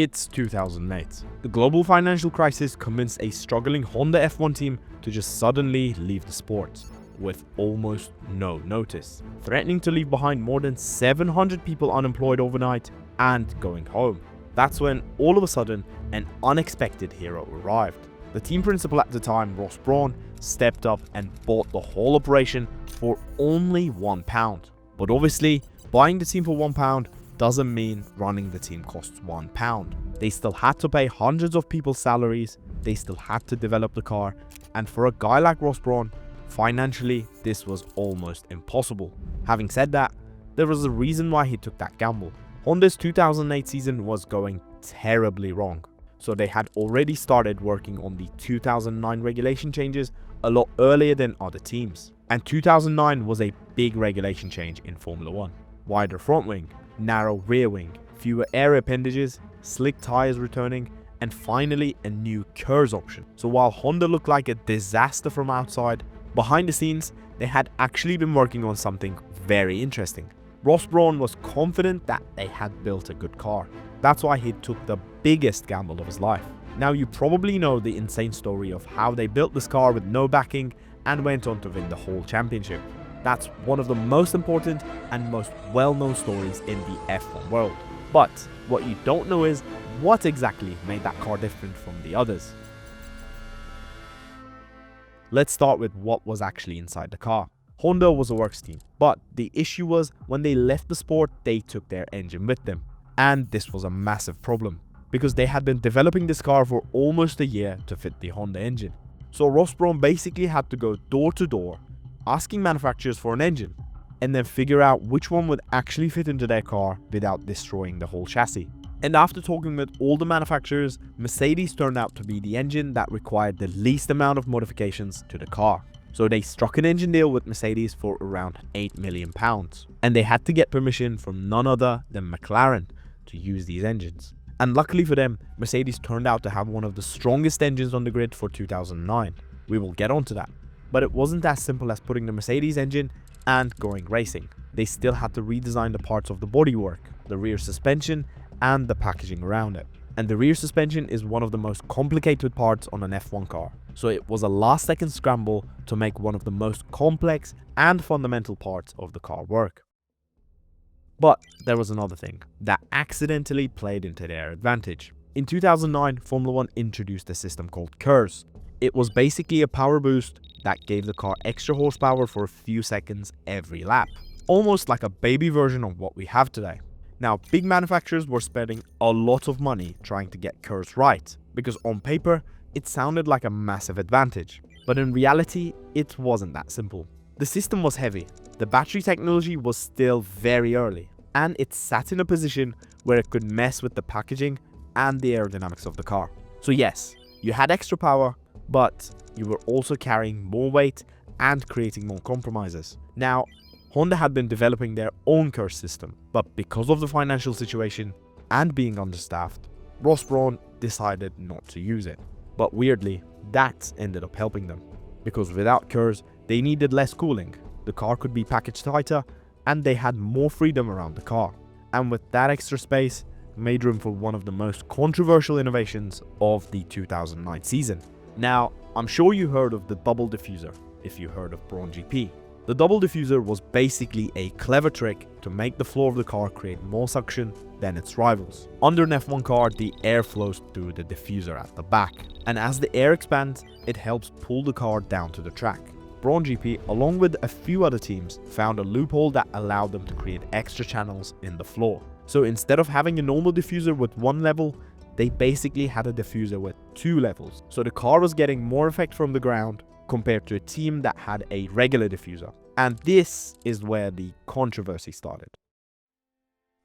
It's 2008. The global financial crisis convinced a struggling Honda F1 team to just suddenly leave the sport, with almost no notice, threatening to leave behind more than 700 people unemployed overnight and going home. That's when, all of a sudden, an unexpected hero arrived. The team principal at the time, Ross Brawn, stepped up and bought the whole operation for only £1. But obviously, buying the team for £1 doesn't mean running the team costs £1. They still had to pay hundreds of people's salaries, they still had to develop the car, and for a guy like Ross Brawn, financially, this was almost impossible. Having said that, there was a reason why he took that gamble. Honda's 2008 season was going terribly wrong, so they had already started working on the 2009 regulation changes a lot earlier than other teams. And 2009 was a big regulation change in Formula 1. Wider front wing, narrow rear wing, fewer air appendages, slick tyres returning, and finally a new KERS option. So while Honda looked like a disaster from outside, behind the scenes they had actually been working on something very interesting. Ross Brawn was confident that they had built a good car. That's why he took the biggest gamble of his life. Now you probably know the insane story of how they built this car with no backing and went on to win the whole championship. That's one of the most important and most well-known stories in the F1 world. But what you don't know is what exactly made that car different from the others. Let's start with what was actually inside the car. Honda was a works team, but the issue was when they left the sport, they took their engine with them. And this was a massive problem, because they had been developing this car for almost a year to fit the Honda engine. So Ross Brawn basically had to go door to door, asking manufacturers for an engine, and then figure out which one would actually fit into their car without destroying the whole chassis. And after talking with all the manufacturers, Mercedes turned out to be the engine that required the least amount of modifications to the car. So they struck an engine deal with Mercedes for around £8 million, and they had to get permission from none other than McLaren to use these engines. And luckily for them, Mercedes turned out to have one of the strongest engines on the grid for 2009. We will get onto that. But it wasn't as simple as putting the Mercedes engine and going racing. They still had to redesign the parts of the bodywork, the rear suspension, and the packaging around it. And the rear suspension is one of the most complicated parts on an F1 car. So it was a last-second scramble to make one of the most complex and fundamental parts of the car work. But there was another thing that accidentally played into their advantage. In 2009, Formula 1 introduced a system called KERS. It was basically a power boost that gave the car extra horsepower for a few seconds every lap. Almost like a baby version of what we have today. Now, big manufacturers were spending a lot of money trying to get KERS right, because on paper, it sounded like a massive advantage. But in reality, it wasn't that simple. The system was heavy, the battery technology was still very early, and it sat in a position where it could mess with the packaging and the aerodynamics of the car. So yes, you had extra power, but you were also carrying more weight and creating more compromises. Now, Honda had been developing their own KERS system, but because of the financial situation and being understaffed, Ross Brawn decided not to use it. But weirdly, that ended up helping them, because without KERS, they needed less cooling, the car could be packaged tighter, and they had more freedom around the car. And with that extra space, made room for one of the most controversial innovations of the 2009 season. Now, I'm sure you heard of the double diffuser, if you heard of Brawn GP. The double diffuser was basically a clever trick to make the floor of the car create more suction than its rivals. Under an F1 car, the air flows through the diffuser at the back, and as the air expands, it helps pull the car down to the track. Brawn GP, along with a few other teams, found a loophole that allowed them to create extra channels in the floor. So instead of having a normal diffuser with one level, they basically had a diffuser with two levels. So the car was getting more effect from the ground compared to a team that had a regular diffuser. And this is where the controversy started.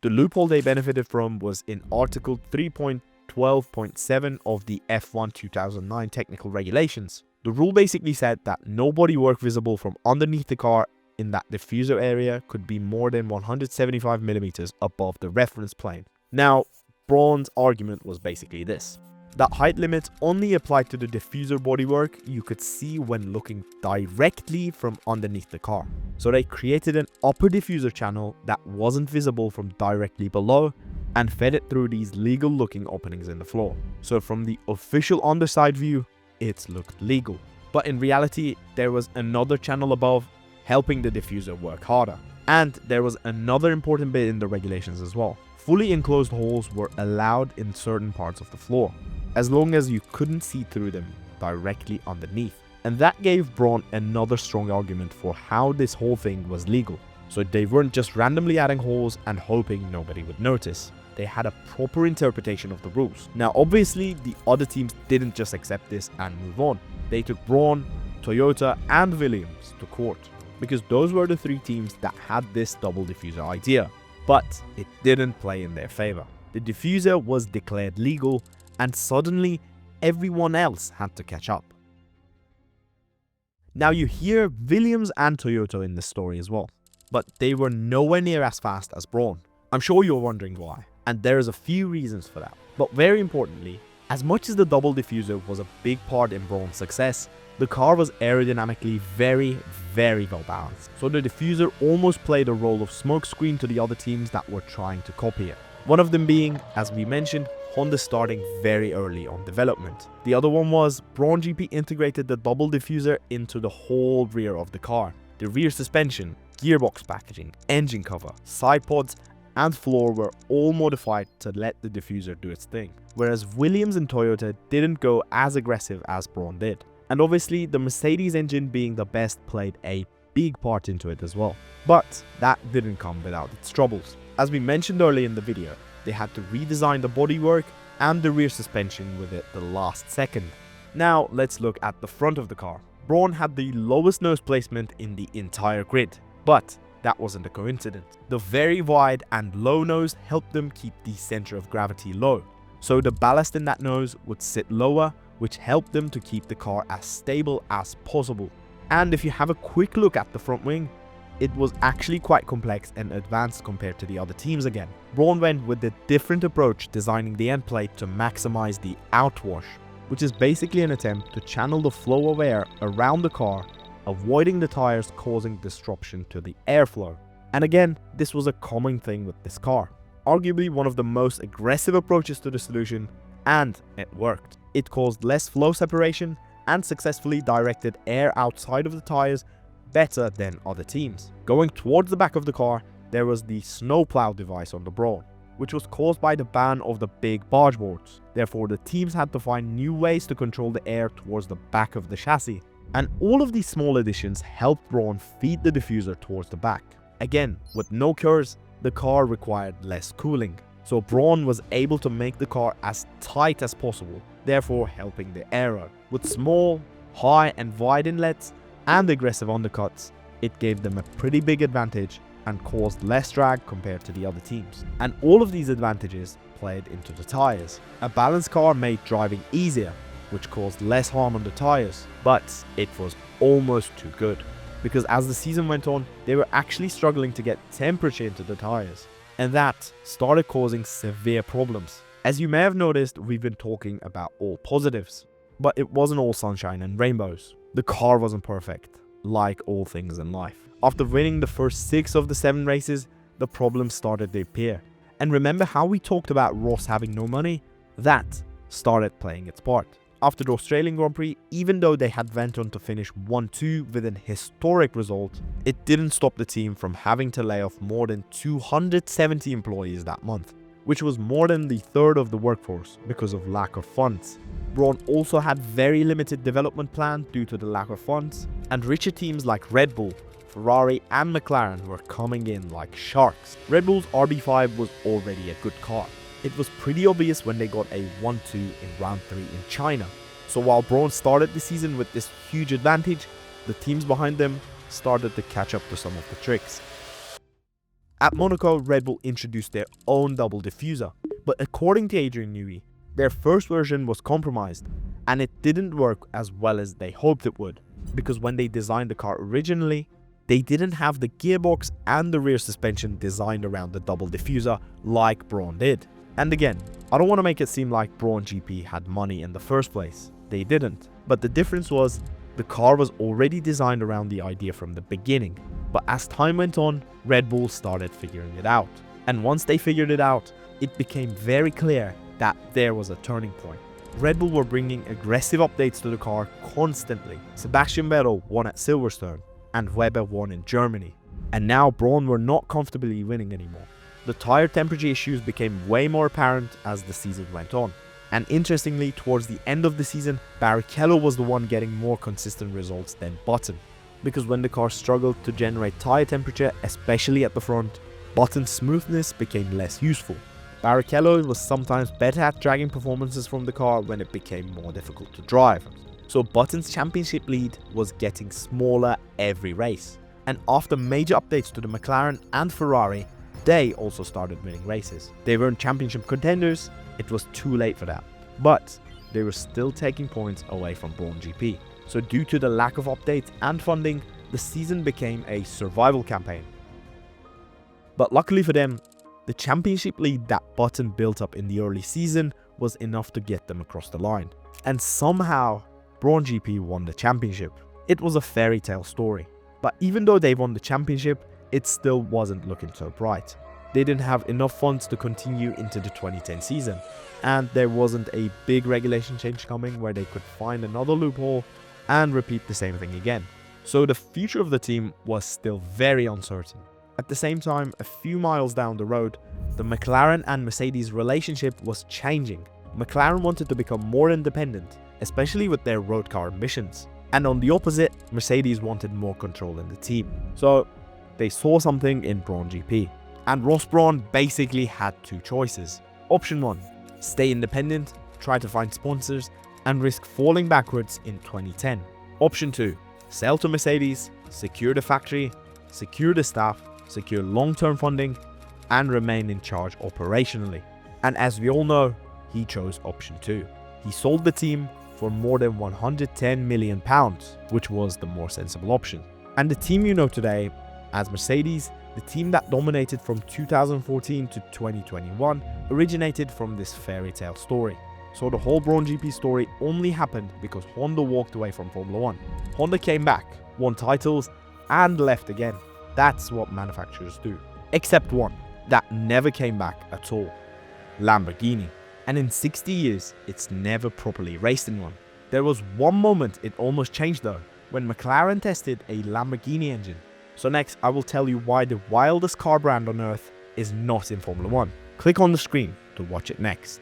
The loophole they benefited from was in Article 3.12.7 of the F1 2009 technical regulations. The rule basically said that no bodywork visible from underneath the car in that diffuser area could be more than 175mm above the reference plane. Now, Brawn's argument was basically this: that height limit only applied to the diffuser bodywork you could see when looking directly from underneath the car. So they created an upper diffuser channel that wasn't visible from directly below and fed it through these legal looking openings in the floor. So from the official underside view, it looked legal. But in reality, there was another channel above helping the diffuser work harder. And there was another important bit in the regulations as well. Fully enclosed holes were allowed in certain parts of the floor, as long as you couldn't see through them directly underneath. And that gave Brawn another strong argument for how this whole thing was legal. So they weren't just randomly adding holes and hoping nobody would notice. They had a proper interpretation of the rules. Now obviously the other teams didn't just accept this and move on. They took Brawn, Toyota and Williams to court, because those were the three teams that had this double diffuser idea. But it didn't play in their favor. The diffuser was declared legal and suddenly everyone else had to catch up. Now you hear Williams and Toyota in this story as well, but they were nowhere near as fast as Brawn. I'm sure you're wondering why, and there's a few reasons for that. But very importantly, as much as the double diffuser was a big part in Brawn's success, the car was aerodynamically very well balanced. So the diffuser almost played a role of smokescreen to the other teams that were trying to copy it. One of them being, as we mentioned, Honda starting very early on development. The other one was Brawn GP integrated the double diffuser into the whole rear of the car. The rear suspension, gearbox packaging, engine cover, side pods and floor were all modified to let the diffuser do its thing. Whereas Williams and Toyota didn't go as aggressive as Brawn did. And obviously the Mercedes engine being the best played a big part into it as well. But that didn't come without its troubles. As we mentioned earlier in the video, they had to redesign the bodywork and the rear suspension with it the last second. Now let's look at the front of the car. Brawn had the lowest nose placement in the entire grid, but that wasn't a coincidence. The very wide and low nose helped them keep the center of gravity low, so the ballast in that nose would sit lower, which helped them to keep the car as stable as possible. And if you have a quick look at the front wing, it was actually quite complex and advanced compared to the other teams again. Brawn went with a different approach, designing the end plate to maximize the outwash, which is basically an attempt to channel the flow of air around the car, avoiding the tires causing disruption to the airflow. And again, this was a common thing with this car. Arguably one of the most aggressive approaches to the solution, and it worked. It caused less flow separation and successfully directed air outside of the tires better than other teams. Going towards the back of the car, there was the snowplow device on the Brawn, which was caused by the ban of the big barge boards. Therefore, the teams had to find new ways to control the air towards the back of the chassis. And all of these small additions helped Brawn feed the diffuser towards the back. Again, with no curves, the car required less cooling. So Brawn was able to make the car as tight as possible, therefore helping the air out. With small, high and wide inlets and aggressive undercuts, it gave them a pretty big advantage and caused less drag compared to the other teams. And all of these advantages played into the tires. A balanced car made driving easier, which caused less harm on the tires, but it was almost too good, because as the season went on, they were actually struggling to get temperature into the tires, and that started causing severe problems. As you may have noticed, we've been talking about all positives, but it wasn't all sunshine and rainbows. The car wasn't perfect, like all things in life. After winning the first 6 of the 7 races, the problems started to appear. And remember how we talked about Ross having no money? That started playing its part. After the Australian Grand Prix, even though they had went on to finish 1-2 with an historic result, it didn't stop the team from having to lay off more than 270 employees that month, which was more than the third of the workforce because of lack of funds. Brawn also had very limited development plan due to the lack of funds, and richer teams like Red Bull, Ferrari and McLaren were coming in like sharks. Red Bull's RB5 was already a good car. It was pretty obvious when they got a 1-2 in round 3 in China. So while Brawn started the season with this huge advantage, the teams behind them started to catch up to some of the tricks. At Monaco, Red Bull introduced their own double diffuser, but according to Adrian Newey, their first version was compromised, and it didn't work as well as they hoped it would, because when they designed the car originally, they didn't have the gearbox and the rear suspension designed around the double diffuser like Brawn did. And again, I don't want to make it seem like Brawn GP had money in the first place. They didn't. But the difference was, the car was already designed around the idea from the beginning. But as time went on, Red Bull started figuring it out. And once they figured it out, it became very clear that there was a turning point. Red Bull were bringing aggressive updates to the car constantly. Sebastian Vettel won at Silverstone, and Webber won in Germany. And now Brawn were not comfortably winning anymore. The tire temperature issues became way more apparent as the season went on. And interestingly, towards the end of the season, Barrichello was the one getting more consistent results than Button. Because when the car struggled to generate tire temperature, especially at the front, Button's smoothness became less useful. Barrichello was sometimes better at dragging performances from the car when it became more difficult to drive. So Button's championship lead was getting smaller every race. And after major updates to the McLaren and Ferrari, they also started winning races. They weren't championship contenders, it was too late for that. But they were still taking points away from Brawn GP. So due to the lack of updates and funding, the season became a survival campaign. But luckily for them, the championship lead that Button built up in the early season was enough to get them across the line. And somehow, Brawn GP won the championship. It was a fairy tale story. But even though they won the championship, it still wasn't looking so bright. They didn't have enough funds to continue into the 2010 season. And there wasn't a big regulation change coming where they could find another loophole and repeat the same thing again. So the future of the team was still very uncertain. At the same time, a few miles down the road, the McLaren and Mercedes relationship was changing. McLaren wanted to become more independent, especially with their road car ambitions. And on the opposite, Mercedes wanted more control in the team. So they saw something in Brawn GP. And Ross Brawn basically had two choices. Option 1, stay independent, try to find sponsors, and risk falling backwards in 2010. Option 2, sell to Mercedes, secure the factory, secure the staff, secure long-term funding, and remain in charge operationally. And as we all know, he chose option 2. He sold the team for more than £110 million, which was the more sensible option. And the team you know today as Mercedes, the team that dominated from 2014 to 2021, originated from this fairy tale story. So the whole Brawn GP story only happened because Honda walked away from Formula 1. Honda came back, won titles, and left again. That's what manufacturers do. Except one that never came back at all. Lamborghini. And in 60 years, it's never properly raced in one. There was one moment it almost changed though, when McLaren tested a Lamborghini engine. So next, I will tell you why the wildest car brand on earth is not in Formula 1. Click on the screen to watch it next.